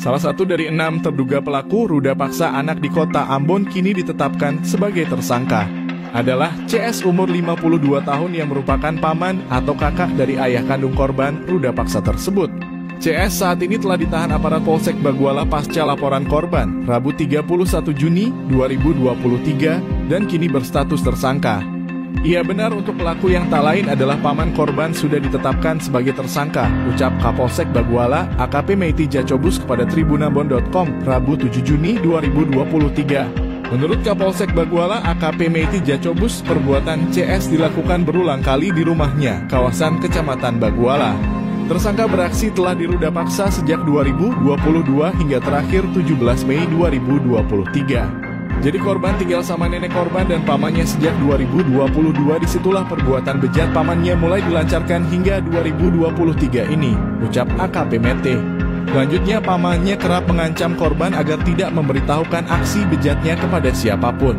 Salah satu dari 6 terduga pelaku ruda paksa anak di kota Ambon kini ditetapkan sebagai tersangka. Adalah CS umur 52 tahun yang merupakan paman atau kakak dari ayah kandung korban ruda paksa tersebut. CS saat ini telah ditahan aparat Polsek Baguala pasca laporan korban Rabu 31 Juni 2023 dan kini berstatus tersangka. Ia benar untuk pelaku yang tak lain adalah paman korban sudah ditetapkan sebagai tersangka, ucap Kapolsek Baguala AKP Meiti Jacobus kepada tribunambon.com Rabu 7 Juni 2023. Menurut Kapolsek Baguala AKP Meiti Jacobus, perbuatan CS dilakukan berulang kali di rumahnya, kawasan Kecamatan Baguala. Tersangka beraksi telah diruda paksa sejak 2022 hingga terakhir 17 Mei 2023. Jadi korban tinggal sama nenek korban dan pamannya sejak 2022, disitulah perbuatan bejat pamannya mulai dilancarkan hingga 2023 ini, ucap AKP Mete. Selanjutnya pamannya kerap mengancam korban agar tidak memberitahukan aksi bejatnya kepada siapapun.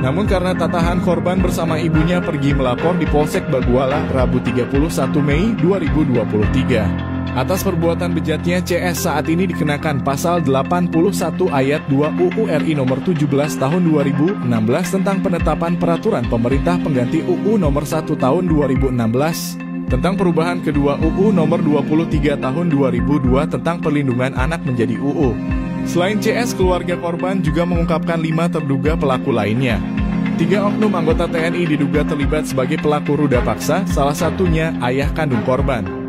Namun karena tak tahan, korban bersama ibunya pergi melapor di Polsek Baguala Rabu 31 Mei 2023. Atas perbuatan bejatnya, CS saat ini dikenakan pasal 81 ayat 2 UU RI nomor 17 tahun 2016 tentang penetapan peraturan pemerintah pengganti UU nomor 1 tahun 2016 tentang perubahan kedua UU nomor 23 tahun 2002 tentang perlindungan anak menjadi UU. Selain CS, keluarga korban juga mengungkapkan 5 terduga pelaku lainnya. 3 oknum anggota TNI diduga terlibat sebagai pelaku ruda paksa, salah satunya ayah kandung korban.